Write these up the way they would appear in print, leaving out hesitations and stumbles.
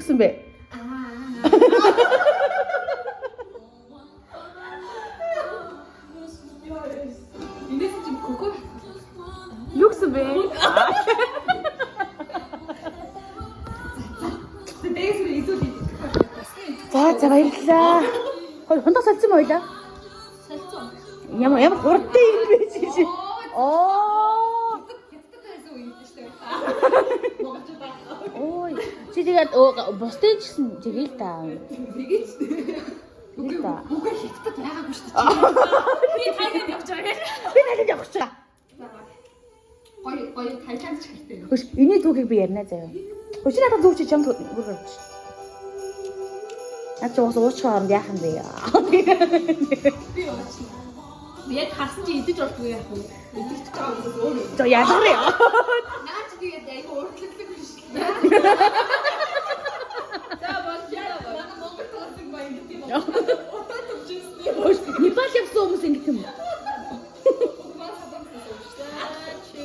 гэсэн бэ? Инээс чи коко Юу гэсэн бэ? дээгс изүүл За баярлалаа. Хондоо салцсан мó ойлаа. салцсан. Ямар хурдтай юм бэ чи. Оо. Хятад байсан үед шүү дээ. Монголчуудаа. Ой. Чи тэгээд бусдын ч гэсэн тэгэл та. Тэгээд ч үгүй хятад байгаагүй шүү дээ. Би тайланд явж байгаа. Би тайланд явах гэж байгаа. Гоё тайланд ч хэрэгтэй. Хөш энэ түүхийг би ярина заяа. Хөш надад зүг чи чамд хүргэж. Наад чи уучхаа оронд яах юм бэ? Би уучна. Би яг харсан чи идэж болдгоо яах вэ? Идэж байгаа юм өөр. За ялгарыг. Наа чи тэгээд айгүй урдлагддаг биш. За болчихоо. Манай Монгол тоолсон гоё гэдэг юм. Хөш Непал явсан хүмүүс ингэх юм.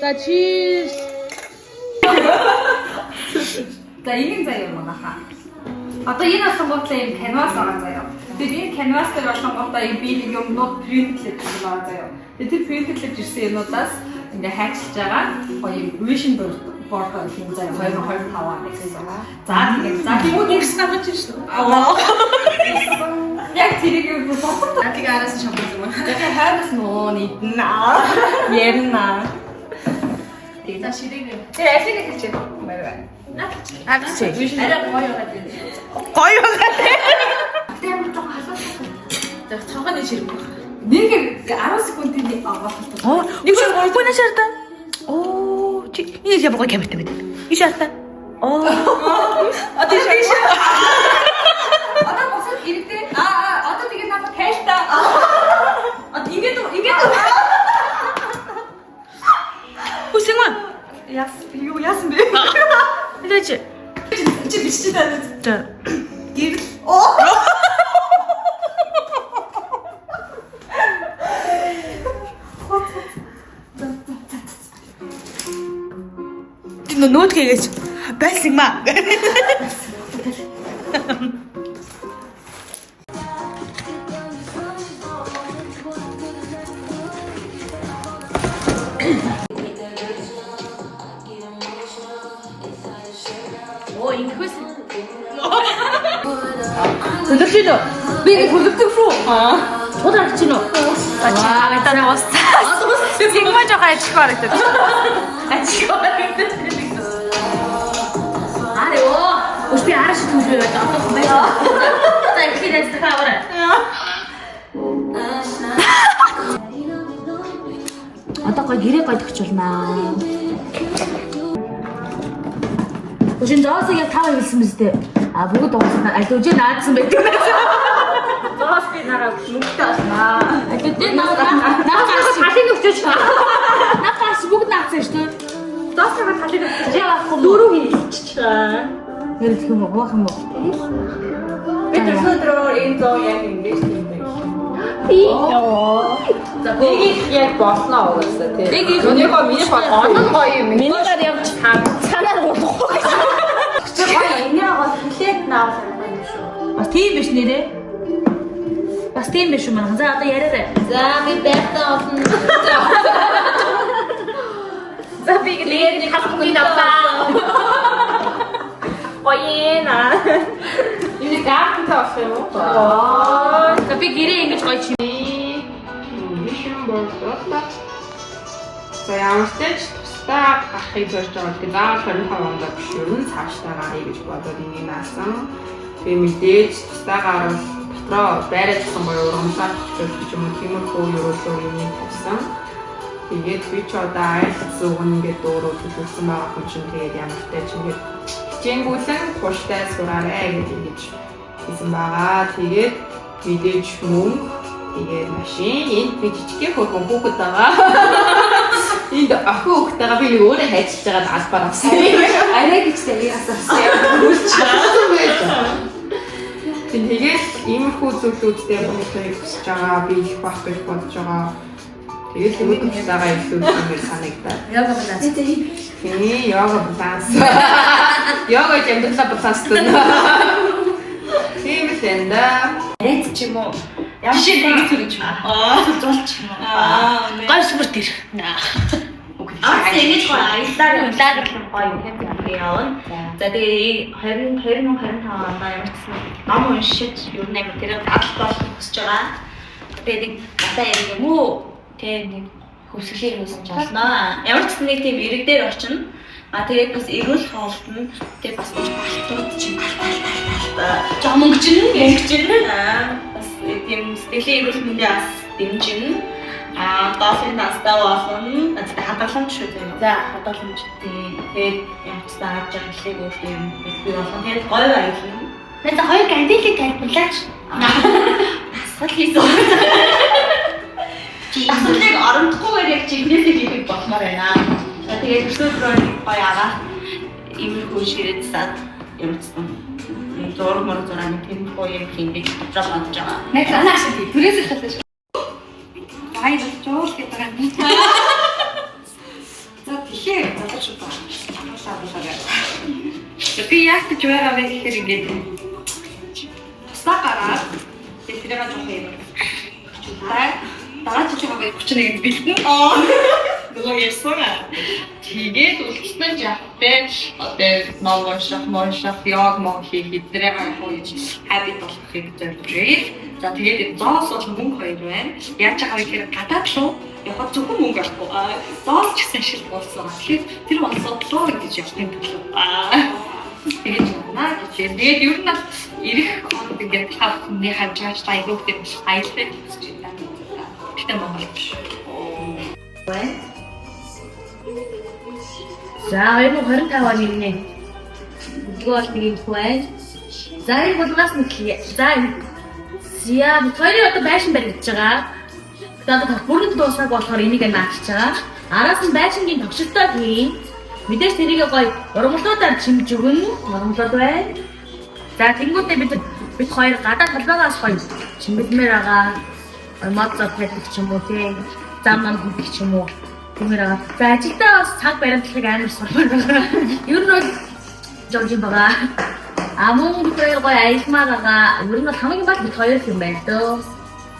За cheers. За ийм заяа манайхаа. Одоо энэ болсон бодлоо юм канвас байгаа заяа. Тэгээд энэ канвас дээр болсон бодлоо юм би нэг юмнууд принтлээд байгаа заяа. Тэгээд тэр принтлээд ирсэн юмнуудаас ингээ хайчилж байгаа. Гоё юм vision board юм заяа 2025 он гэсэн. За тэгээд за би үгс гаргаж ирсэн шүү. Яг тэрийг юу бодсон. Атиг араас нь шампан юм. Тэгэхээр хайрс нөө нийтэн ярина. За ширээ. Тэр ашиг хийчих юм байна. Авч чи. Арай гоё байгаа тийм. Гоё байгаа. Тэр жоо халуун. За цонхны ширээ баг. Нэг 10 секундын аваад. Оо, нэг шиг гоё на шарта. Оо, чи энэ яг гоё камертай байд. И шарта. Оо. Одоо тийш. Одоо босоод ирдээ. Одоо тэгээ надад тайлтаа. Ингээд. Хүсэнгөө. Юу яасан бэ? Хэлээч. Чи бичиж тань. За. Гэрэл. Энэ нөтгийгээс байлсагмаа. Оо ингэхээс Хөдөлгөж үү? Би хөлөвдөг шүү. Удаа гэж нү. Ачаа дууссан. Сигма жоо ажих харагдав. Ажих харагдав. Аре оо. Өшби араш түлээ одоо байна. За ихэнээс таваарай. Одоо гоо гэрээ гойдогч болно. Өшин зоос яг тав хэлсэн мэт. Бүгд дуусна. Аль үжээ наадсан байдаг. Зоос би нараа мөнгөтэй байна. Аль наас халын өгчөөч. Наас бүгд наацсан шүү дээ. Зоос нараа талыг өгч яахгүй. Дөрөв хийчихээ. Ярих юм уу? Гоох юм уу? Би өдрөөр энэ зоо яг ингэж юм бэ. За Нэг яг босноо угаасаа тий. Нэг их миний бол онон гоё юм. миний гар явж цанаар болох. Энийгээ гол хилээд наавал юм шүү. Бас тийм биш нэрээ. Бас тийм биш юм аа. За одоо яриарай. за би байртаа олон. За би тэгээд хасахгүй наваа. Оена. Энэ гартан таах юм уу? За би гэрээ ингэж гоё чи. За ямар ч тач тусдаа гарахыг зорж байгаа. Тэгээд заавал 25 онд биш юу? Цаашдаа гарыг гэж бодоод ингэ наасан. Тэгээд мэдээж тусдаа гарвал дотроо байраа зогсон боёо урамсаад ч юм уу тиймэрхүү ерөөлөө юм тавьсан. Тэгээд би ч одоо айлц өгнө ингээд өөрөө төлөвлөсөн байгаа юм чинь тэгээд ямар ч тач ингэ хичээнгүүлэн тууштай сураарай гэж хэлсэн байгаа. Тэгээд мэдээж мөнгө тэгээд машин энд би жижигхэн хөргөн хүүхэд байгаа. Энд охин хүүхдтэйгээ би өөрөө хайчилж байгаа албаар авсан. Арай гэжтэй би асуусан. Тэгээд иймэрхүү зүйлүүдтэй болохыг хүсэж байгаа. Би их байх гэж бодож байгаа. Тэгээд өөдөө цэцтэйгаа илүүсэн гэж санагдаад. Яга баланс. Тий, йога баланс. Йога амьдралаа баланстай. Тийм л энэ да. Эд ч юм уу. Жишээ нэг зүйл ч юм уу. Зулч юм уу. Гол сүмэр тэр. Ингэж гоё аяллаа лагерлах гоё юм явна. За тэгээ 2025 онд ямар ч ном уншиж юу нэг тэр атлал болж байгаа. Тэгээд гадаа ярих юм уу? Тэгээ нэг хөвсгөлийг хийсэн ч болно. Ямар ч нэг тийм ирэг дээр очино. Тэгээд бас эрүүл хоолтон тэгээд бас балтууд чинь жомонгжин бас тийм сэтгэлийн эрүүл мэндийн бас дэмжин. Доолын настаа болно. Хадгаламж шүү дээ. За, хадгаламж. Тэгээд ямар ч тааж ажлыг өөртөө юм бий болгон. Тэгээд гоё аялна. Тэгээд хоёр кандидатыг тайлбарлаач. Асгал хийсэн. Асгалыг оромдохгүйгээр яг чигнээсээ хийх болмоор байна. Тэгээд өсвөр гоё аваа. Иймэрхүү ширэд сад ямар ч юм зураг зураг тийм гоё юм хийж бодож байгаа. Нэг анаас тий түрээс хэлсэн. Ай зөв гэдэг юм. За тэгэхээр бодож байна. Би яг ч өөрөө авах хэрэг гэдэг. Стакараа тэрийг жоох юм. Дараа ч жоохон 31 бэлдэн. Нөгөө ярьсанаа. Тэгээд үлдсэн жахтай одоо ном унших, яг хийх тэрийг habit болохыг зорьж. За тэгээд зоос бол мөнгө хоёр байна. Яаж байгаа вэ гэхээр гадаад руу явах зөвхөн мөнгө авахгүй. Зоос ч гэсэн шил болсон. Тэгэхээр тэр болсодлоо гэж явах юм төлөв. Тэгээд наа тэгээд ер нь ирэх хонд ингээд хавны хажууч тайгуух юм аялал гэж байна. Гэтэ Монгол биш. За 2025 оны нэг гол нэг юм байна. За энэ болгоос мэдлээ. За яа, хоёрын одоо байшин барьж байгаа. Тэгээд бүрэн дуусах болохоор энийг наачж байгаа. Араас нь байшингийн тогшилтоо хийн. Мэдээж тэрийг гоё ургамлуудаар чимж өгнө. Ургамлууд байна. За тэнгуүтээ бид хоёр гадаад талбайгаас гоё чимбэлмээр байгаа. Моцо байдаг ч юм уу тийм. Зам нам хийх ч юм уу. Тиймэр байгаа. За ажилдаа бас цаг баримтлахыг амар сурмаар байгаа. Ер нь бол жоо байгаа. Мөн бид хоёр гоё аялмаар байгаа. Ер нь бол хамгийн бат бид хоёр юм байна дөө.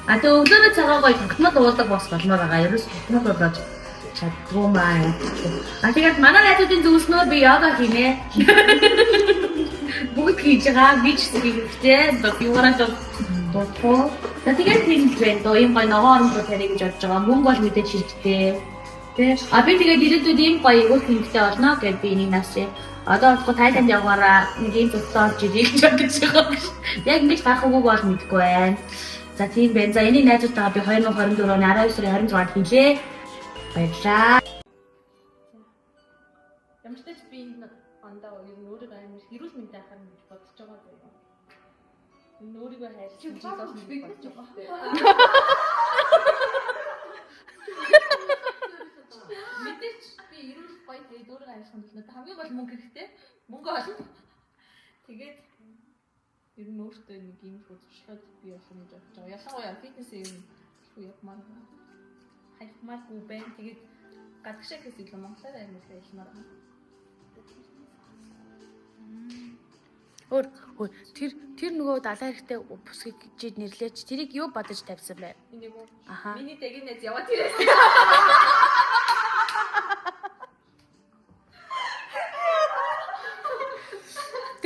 Тэгээ өглөөрөө цагаа гоё тогтмол уудаг бас болмоор байгаа. Ерөөс тогтмол уудаж чаддгүй маа. Тэгээд манай найзуудын зөвснөөр би йога хийнэ. Бүгд хийж байгаа. Би ч хийхдээ юугаар дутуу. Тэгээд тийм л байна дөө. Ийм гоё ногоон орнууд тарих гэж бодож байгаа. Мөнгө бол мэдээж хэрэгтэй. Би тэгээд ирээдүйд ийм гоё өгөх хэрэгтэй болно гэж би энийг наасаа. Одоо бол Тайланд явгаараа нэг юм зөвлөлт орж ирэх гэж бодож байгаа. Яг ингэж гарах үгүй бол мэдэхгүй байна. За тийм байна. За энийг найзуудтайгаа би 2024 оны 12 сарын 26-нд хийлээ. Баярлалаа. Ямар ч тач би энэ ондоо ер нь өөрийгөө амар хэрүүл мэндэ ахаар гэж бодож байгаа байна. Энэ өөрийгөө хайрлах чинь бас би бодож байгаа. Мэдээч би эрүүл гоё тэгээд өөрийгөө хайрлах нь хамгийн гол мөнгө хэрэгтэй. Мөнгө олно. Тэгээд ер нь өөртөө нэг юм хөдөлгөөд би болсон гэж бодож байгаа. Ялангуяа фитнесээ юм явмаар хайхмааргүй байна. Тэгээд гадагшаа гэсэн илүү Монголоор амар хэлмээр байна. Тэр нөгөө далайн хэрэгтэй бүсгийг жид нэрлээч. Тэрийг юу бодож тавьсан бэ? Энийг үү? Аха. Миний дэгнэз яваад ирээс.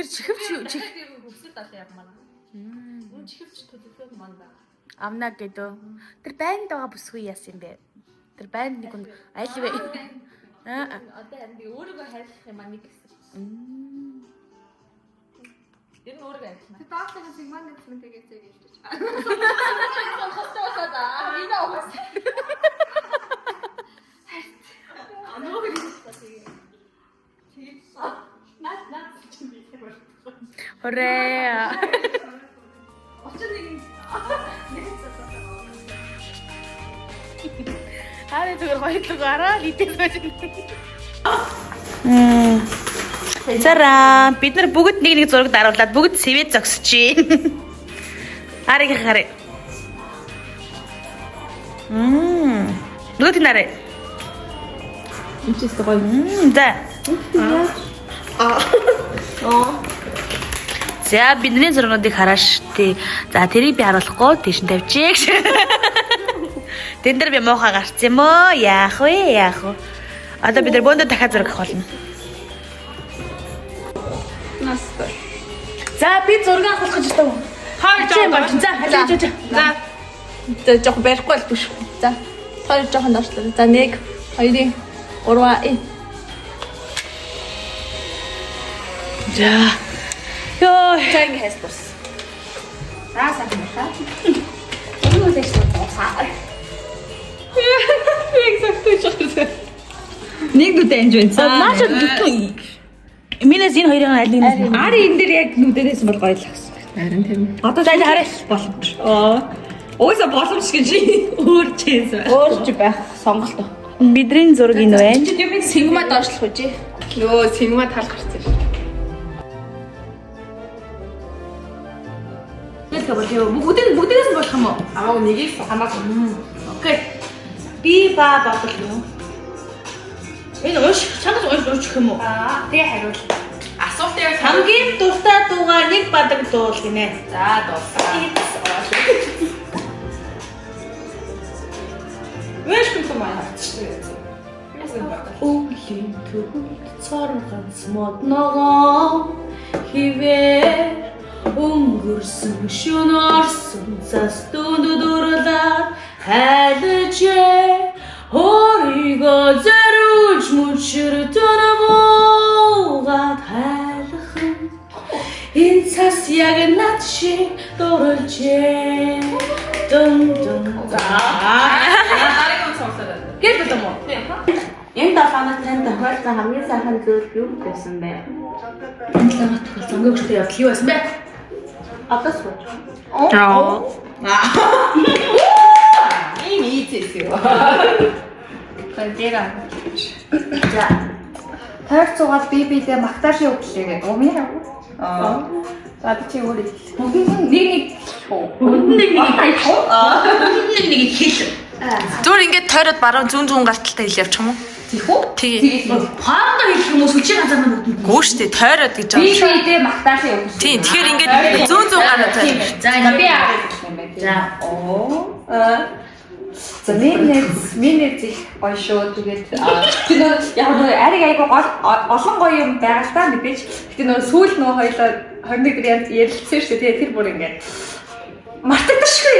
Тэр чихвч хөвсөд далаа явмаар. Үн чихвч төлөвлөг манда. Амна гэдэг. Тэр байнд байгаа бүсгүй яасан бэ? Тэр байнд нэг аль вэ? Одоо харин өөрийгөө хайрлах юм аа нэг гэсэн. Тэр нь өөрийгөө хайрлах. Тэ таахтайгаа сигман гэсэн тэгээд гэж хэлж байгаа. Хостоо хасаа. Энэ оос. Аноо гэж хэлсэн. Наад чинь би хэлмээр. Хорээ. Очоод нэг Харин зүгээр хоёулаа хийдэг байж байна. Зараа бид нар бүгд нэг зураг даруулаад бүгд сэвэд зогсож байна. Харыг харъя. Нөгөө тинараа. энэ ч ихтэй гоё. За. За бидний зургуудыг харааш тий. За тэрийг би харуулахгүй тийш нь тавьчих. Тэн дээр би муухай гарч юм оо. Яах вэ? Яах вэ? Одоо бид нар бөөндө дахиад зураг авах болно. Настай. За би зураг авах гэж байна. Хоёр жоохон. За хажиж. За жоохон барихгүй л биш. За хоёр жоохон доошлоо. За 1 2 3 За. Йоо. За ингэ хайс бас. За сайн байна. Энэ үл дэш боосаа. Нэг нүдэ анж байна. За Маш дутуу. Минээс энэ хоёрын аль нэг ари энэ дээр яг нүдэрээс бол гоё л агсан. Харин тийм. одоо зайл хараа боломж. Өөсө боломж гэж өөр чээс. Өөр ч байх сонголт. Бидний зураг энэ байна. Чи юм сингма доошлох үжи. Нөө сингма тал гарсан шүү. Бүгдээс нь болох юм уу? Аа нэгийг хамаагүй. Окей. Би ба бодлоо юм. Энэ ууш чамд уучих юм уу? Тэгээ хариул. Асуулт яг Хамгийн дуртай дуугаа нэг бадаг дуул гинэ. За дуусаа. Welcome to my heart. Өвлийн төвд цорганц модногоо хивээр өнгөрсөн шөнө орсон цас дүндүрлээд хайлжээ өөрийгөө зориулж мөчрөтөн муугаад хайлах энэ цас яг над шиг дурлжээ дум дум Дараагийн сонсоод. Гэр юм уу? Энэ даханаас тань тохиолдсон хамгийн сайхан зүйл юу гэсэн бэ? Энэ ламат тохиол замгийн хөшөлтөд явах юу байсан бэ? Одоо сууж. Ийм ийзээс юу. Тэрэ. За. Тойр цугаад би бидээ магтааши өглөө гэдэг. Умын аа. За би чи өөр нэг Нэг хэл. Зүгээр ингээд тойроод баруун зүүн гарталтай хэл явчих юм уу? тийх үү? Тэгээ. Хоорондоо хэлэх юм уу? Сүлжээ ганцаар нүд. Гүү штэ тойроод гэж Би байгаа. бидээ магтааши өглөө. Тийм тэгэхээр ингээд зүүн гараад байна. За энэ би За. За минь их гоё шүү. Тэгээд би нөө яг нөө ариг айгу олон гоё юм байгаа л та мэдээж. Гэтэ нөө сүүл нөө хоёлоо 21 дээр ярилцсан шүү. Тэгээд тэр бүр ингээд мартагдашгүй.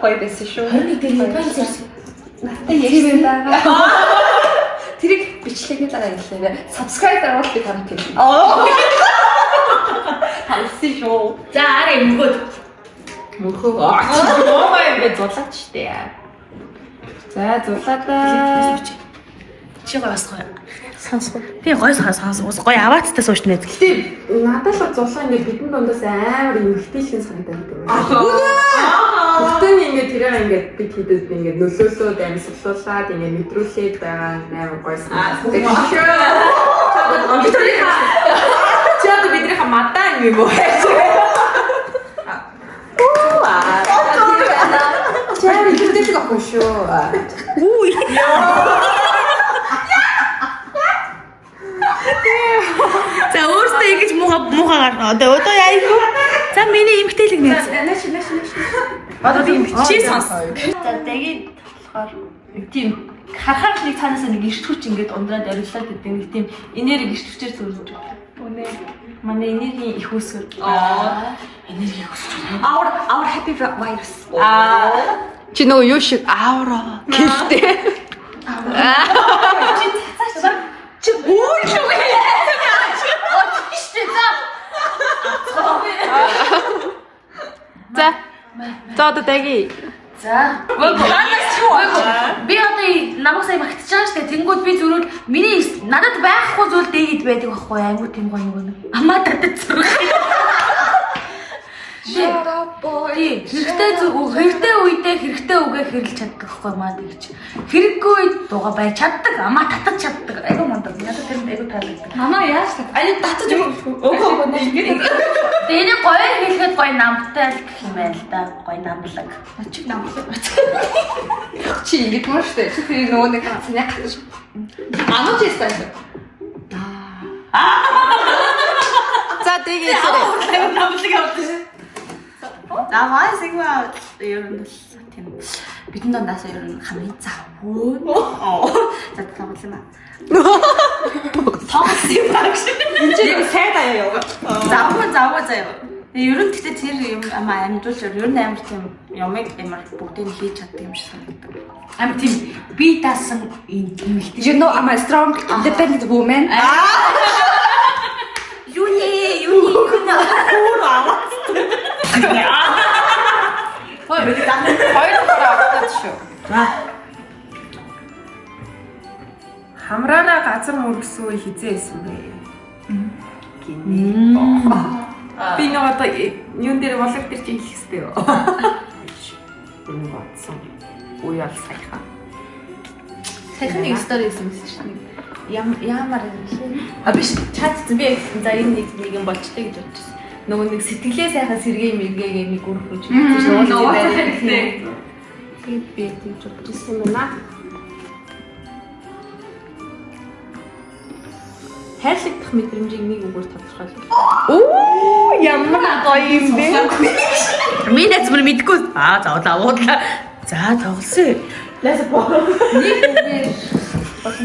Гоё байсан шүү. 21 дээр яаж ярьсан? Надтай ярив байгаа. Тэрийг бичлэгийн дараа хэллээ. Subscribe даруул би танад хэлнэ. Талсан шүү. За арай мөгөөд. Мөнхөө. Оо юм зулаач штэ. За зулаадаа. Чи гоё басгаа. Сонсгоо. Би гоё сонсгоо. Гоё авааттай сууч нэ. Гэтэ надад л зулаа ингээд бидний дундаас амар эмгтээшин санагдаад байна. Бүгдэн ингээд тэрээр ингээд бид хийдэд ингээд нөлөөлөөд амьсгалуулаад ингээд мэдрүүлээд байгаа амар гоё санагддаг. Чад бидний хамаатан юм уу? Чад бидэд авахгүй шүү. За өөртөө ингэж муухай гарна. Одоо яа юу? За миний эмгтээлэг нээз. Одоо би чи сонс. За тэгээд болохоор тийм харахаар нэг цаанаас нэг ирч хүч ингээд ундраад орилоод идэг нэг тийм энерги ирч хүчээр зөрж байгаа. Үнэ. Манай энерги их өсгөр. Энерги их өсгөр. Our happy virus. Чи нөгөө юу шиг аавра гэлтэй. Чи бүр шүү вэ? За. За одоо даги. За. Ганаас юу аа? Би одоо намайг сая магтаж байгаа шүү дээ. Тэнгүүд би зүрүүл миний надад байхгүй зүйл дээгээд байдаг байхгүй айгуу тийм гоё нэг. Амаа татад зүрх. Хэрэгтэй үедээ хэрэгтэй үгээ хэрэлж чаддаг байхгүй маа гэж. Хэрэггүй үед дууга байж чаддаг, амаа татаж чаддаг. Айгуу мундаг. Надад тэр айгуу таалагддаг. Манай яаж та? Ани татаж өгөө. Тэний гоё хэлэхэд гоё намтай л гэх юм байна л да. Гоё намлаг. Ачиг намлаг. Чи ингэж мөн штэ. Чи тэр нөгөө нэг санаа гатаж. Ануу ч ястаа. За тэгээ тэр намлаг явуулсан. За маа сигма ер нь тийм бидний дондаас ер нь хамгийн завгүй. За тавуулсан юм аа. Тоглосон юм байна гэж. Энд чинь сайд аяа яваа. Завгүй заяа. Ер нь тэгтээ тэр юм амжуулж ер нь амар тийм ямыг амар бүгдийг хийж чаддаг юм шиг санагдав. Амар тийм би даасан эмэгтэй. You know I'm a strong independent woman. Юуний хөр аваад. Хоёр аваад шүү. Хамраана газар мөргсөн үе хизээсэн бэ? Гинэ. Би нэг одоо юун дээр волог дээр чи их хэстэй юу? Энэ батсан. Үе ал сайхан. Сайхан нэг стори хийсэн шүү дээ. Ямар юм Биш чаацсан би за энэ нэг юм болчтой гэж бодчихсон. Нөгөө нэг сэтгэлээ сайхан сэргээ мэргээгээ нэг үрхэж Нөгөө Тэгээд би тэгж бодчихсон юм байна. Хайрлагдах мэдрэмжийг нэг үгээр тодорхойлбол. Оо ямар гоё юм бэ? Минь зөв мэдгүй. За уудлаа. За тоглосон. Лээс боо.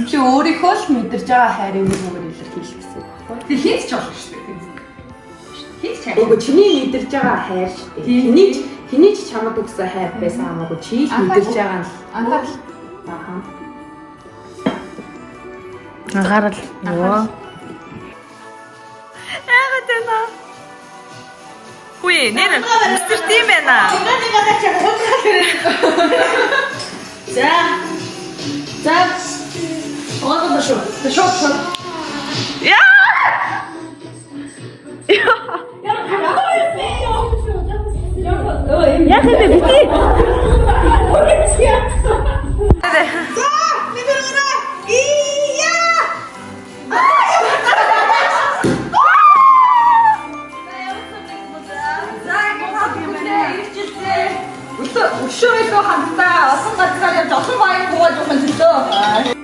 Чи өөрийнхөө л мэдэрж байгаа хайрыг нэг үгээр илэрхийлэх гэсэн үг байхгүй? Тэг хийж ч болно шүү дээ. Хийж чам. Үгүй чиний мэдэрж байгаа хайр шүү дээ. Хэний ч чамд өгсөн хайр байсан хамаагүй чи л мэдэрж байгаа нь. Анхаарал. Аа. Анхаарал. Йоо. Яагаад вэ? Үе, нэр мистер тийм байна. За. Оогоо шүү. Шот. Яа! Яг энэ бити. Өшөө хамтаа олон газар явж олон баян гууж өгөх юм төлөө.